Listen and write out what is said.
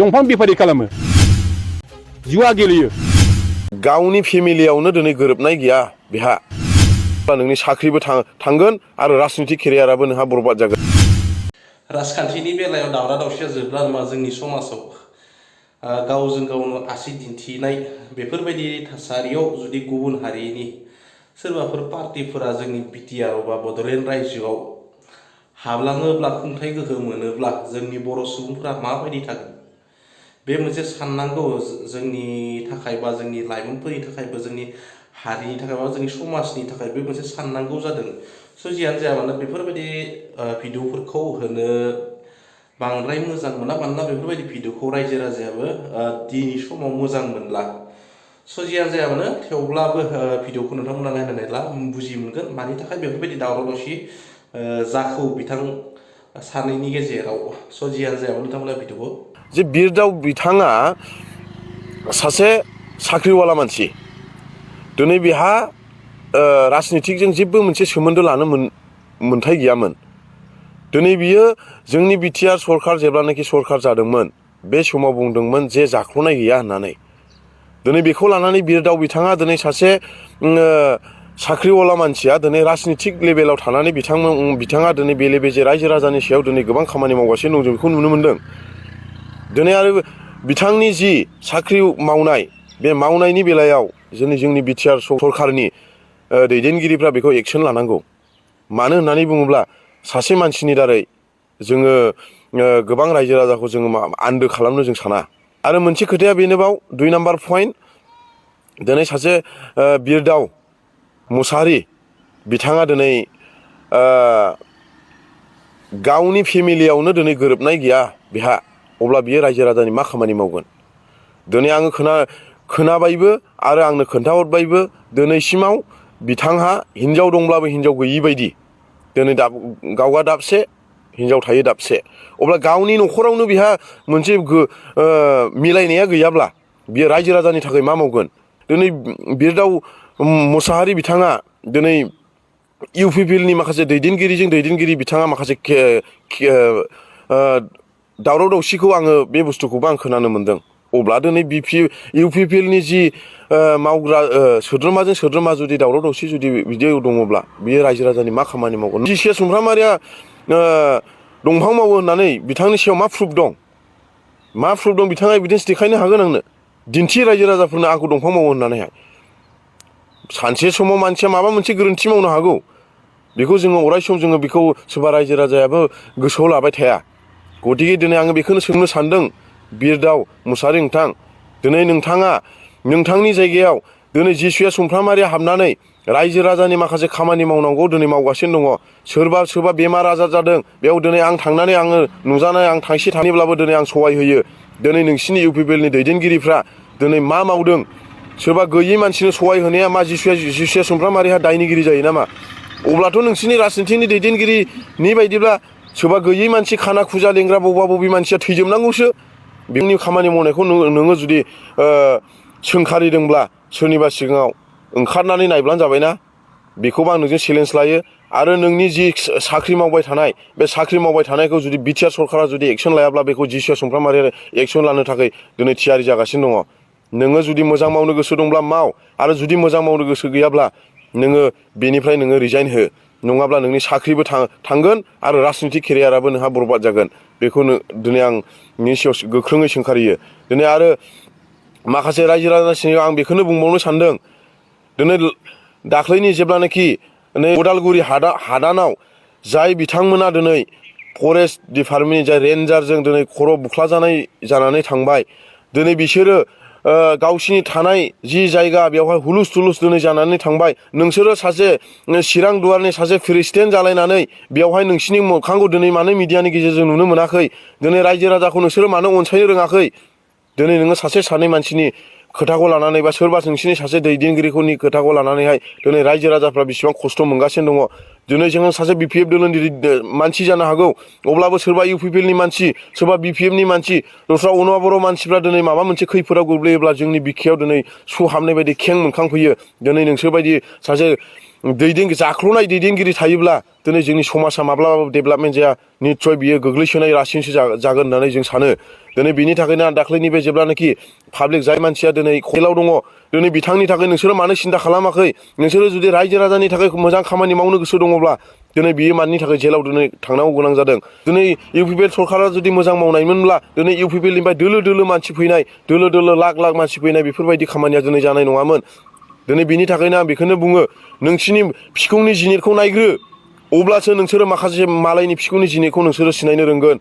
दंफां बेफारि खालामो जुवा गेलेयो गावनि फेमिलियावनो दिनै गोरोबनाय गैया बेहा नोंनि साख्रिबो थांगोन आरो राजनितिक केरियाराबो नोंहा बरबाद जागोन। राजखान्थिनि बेलायाव दावराव दावसिया जोबला नामा जोंनि समाजाव गावजों गावनो आसि दिन्थिनाय बेफोरबायदि थासारियाव जुदि गुबुन हारिनि सोरबाफोर पार्टिफोरा जोंनि बिटिआर बा बड'लेण्ड रायजोआव हाबलाङोब्ला खुंथाय गोहो मोनोब्ला जोंनि बर' सुबुंफोरा माबायदि थागोन बे मोनसे साननांगौ जोंनि थाखाय बा जोंनि लाइमोनफोरनि थाखायबो जोंनि हारिनि थाखाय बा जोंनि समाजनि थाखाय बे मोनसे साननांगौ जादों। स' जियानो जाया मानो बेफोरबायदि भिडिअफोरखौ होनो बांद्राय मोजां मोना मानोना बेफोरबायदि भिडिअखौ रायजो राजायाबो दिनै समाव मोजां मोनला। स' जियानो जाया मानो थेवब्लाबो भिडिअखौ नोंथांमोना नायनानैला बुजि मोनगोन मानि थाखाय बेफोरबायदि दावराव दावसि जाखौ बिथां सानैनि गेजेराव। स' जियानो जाया मानो नोंथांमोना भिडिअखौ जे बिरदाव बिथाङा सासे साख्रिवाला मानसि दिनै बेहा राजनितिकजों जेबो मोनसे सोमोन्दो लानो मोन्थाय गैयामोन। दिनै बियो जोंनि बिटिआर सरकार जेब्लानाखि सरकार जादोंमोन बे समाव बुंदोंमोन जे जाख्ल'नाय गैया होननानै। दिनै बेखौ लानानै बिरदाव बिथाङा दिनै सासे साख्रिवाला मानसिया दिनै राजनितिक लेभेलाव थानानै बिथाङा दिनै बेले बेजे रायजो राजानि सायाव दिनै गोबां खामानि मावगासिनो दं जों बेखौ नुनो मोन्दों। दिनै आरो बिथांनि जि साख्रि मावनाय बे मावनायनि बेलायाव जोंनि बिटिआर सरकारनि दैदेनगिरिफ्रा बेखौ एक्सन लानांगौ। मानो होननानै बुङोब्ला सासे मानसिनि दारै जोङो गोबां रायजो राजाखौ जोङो आन्दो खालामनो जों साना। आरो मोनसे खोथाया बेनोबाव 2 नाम्बार पइन्ट दिनै सासे बिरदाव मुसाहारि बिथाङा दिनै गावनि फेमिलियावनो दिनै गोरोबनाय गैया बेहा अब्ला बियो रायजो राजानि मा खामानि मावगोन। दिनै आङो खोनाबायबो आरो आंनो खोन्थाहरबायबो दिनैसिमाव बिथांहा हिनजाव दंब्लाबो हिनजाव गैयि बायदि दिनै गावहा दाबसे हिनजाव थायो दाबसे। अब्ला गावनि न'खरावनो बेहा मोनसे मिलायनाया गैयाब्ला बियो रायजो राजानि थाखाय मा मावगोन। दिनै बिरदाव मुसाहारि बिथाङा दिनै इउपिपिएलनि माखासे दैदेनगिरि बिथाङा माखासे दावराव दावसिखौ आङो बे बुस्थुखौबो आं खोनानो मोन्दों। अब्ला दिनै इउपिपिएलनि जि मावग्रा सोद्रोमाजों सोद्रोमा जुदि दावराव दावसि जुदि बिदि दङब्ला बियो रायजो राजानि मा खामानि मावगोन। जिसिया सुमफ्रामारिया दंफां मावो होननानै बिथांनि सायाव मा प्रुफ दं बिथाङा एभिडेन्स देखायनो हागोन आंनो। दिन्थि रायजो राजाफोरनो आंखौ दंफां मावो होननानैहाय। सानसे समाव मानसिया माबा मोनसे गोरोन्थि मावनो हागौ बेखौ जोङो अराय सम जोङो बेखौ सोरबा रायजो राजायाबो गोसोआव लाबाय थाया। गतिके दिनै आङो बेखौनो सोंनो सानदों बिरदाव मुसाहारि नोंथां दिनै नोंथाङा नोंथांनि जायगायाव दिनै जिसुया सुमफ्रामारिया हाबनानै रायजो राजानि माखासे खामानि मावनांगौ दिनै मावगासिनो दङ। सोरबा बेमार आजार जादों बेयाव दिनै आं थांनानै आङो नुजानाय आं थांसे थाङोब्लाबो दिनै आं सहाय होयो। दिनै नोंसिनि इउपिपिएलनि दैदेनगिरिफ्रा दिनै मा मावदों। सोरबा गैयै मानसिनो सहाय होनाया मा जिसुया सुमफ्रामारिहा दायनिगिरि जायो नामा। अब्लाथ' नोंसिनि राजनितिनि दैदेनगिरिनि बायदिब्ला सोरबा गैयै मानसि खाना खुजा लेंग्रा बबे मानसिया थैजोबनांगौसो। बेनि खामानि मावनायखौ नोङो जुदि सोंखारिदोंब्ला सोरनिबा सिगाङाव ओंखारनानै नायब्लानो जाबायना। बेखौबो आं नोंजों चेलेन्ज लायो। आरो नोंनि जि साख्रि मावबाय थानाय बे साख्रि मावबाय थानायखौ जुदि बिटिआर सरकारा जुदि एक्सन लायाब्ला बेखौ जिसुया सुमफ्रामारिया एक्सन लानो थाखाय दिनै थियारि जागासिनो दङ। नोङो जुदि मोजां मावनो गोसो दंब्ला माव आरो जुदि मोजां मावनो गोसो गैयाब्ला नोङो बेनिफ्राय नोङो रिजाइन हो। नङाब्ला नोंनि साख्रिबो थांगोन आरो राजनितिक केरियाराबो नोंहा बरबाद जागोन। बेखौनो दिनै आं नोंनि सायाव गोख्रोङै सोंखारियो। दिनै आरो माखासे रायजो राजानि सिगाङाव आं बेखौनो बुंबावनो सानदों। दिनै दाख्लैनि जेब्लानाखि नै उदालगुरि हादानाव जाय बिथांमोना दिनै फरेस्ट डिपार्टमेन्टनि जाय रेन्जारजों दिनै खर' बुख्लाजानाय जानानै थांबाय। दिनै बिसोरो गावसिनि थानाय जि जायगा बेवहाय हुलुस थुलुस दिनै जानानै थांबाय। नोंसोरो सासे चिरां दुवारनि सासे प्रेसिडेन्ट जालायनानै बेवहाय नोंसिनि मोखांखौ दिनै मानो मिडियानि गेजेरजों नुनो मोनाखै। दिनै रायजो राजाखौ नोंसोरो मानो अनसायनो रोङाखै। दिनै नोङो सासे सानै मानसिनि खोथाखौ लानानै बा सोरबा नोंसिनि सासे दैदेनगिरिफोरनि खोथाखौ लानानैहाय दिनै रायजो राजाफ्रा बेसेबां खस्थ' मोनगासिनो दङ। दिनै जोङो सासे बिपिएफ दोलोनि मानसि जानो हागौ अब्लाबो सोरबा इउपिपिएलनि मानसि सोरबा बिपिएफनि मानसि दस्रा अनुवा बर' मानसिफ्रा दिनै माबा मोनसे खैफोदाव गोग्लैयोब्ला जोंनि बिखायाव दिनै सु हाबनाय बायदि खें मोनखांफैयो। दिनै नोंसोरबायदि सासे जाख्ल'नाय दैदेनगिरि थायोब्ला दिनै जोंनि समाजा माब्लाबाबो डेभेलपमेन्ट जाया। निस्सय बियो गोग्लैसोनाय रासिनसो जागोन होननानै जों सानो। दिनै बिनि थाखायनो आं दाख्लैनि बे जेब्लानाखि पाब्लिक जाय मानसिया दिनै जेलाव दङ दिनै बिथांनि थाखाय नोंसोरो मानो सिन्था खालामाखै नोंसोरो जुदि रायजो राजानि थाखाय मोजां खामानि मावनो गोसो दङब्ला दिनै बियो मानि थाखाय जेलाव दिनै थांनांगौ गोनां जादों दिनै इउपिपिएल सरकारा जुदि मोजां मावनायमोनब्ला दिनै इउपिपिएलनिफ्राय दोलो दोलो मानसि फैनाय दोलो दोलो लाख लाख मानसि फैनाय बेफोरबायदि खामानिया दिनै जानाय नङामोन दिनै बिनि थाखायनो आं बेखौनो बुङो नोंसिनि फिखुंनि जिनिरखौ नायग्रो अब्लासो नोंसोरो माखासे मालायनि फिखुंनि जिनिरखौ नोंसोरो सिनायनो रोंगोन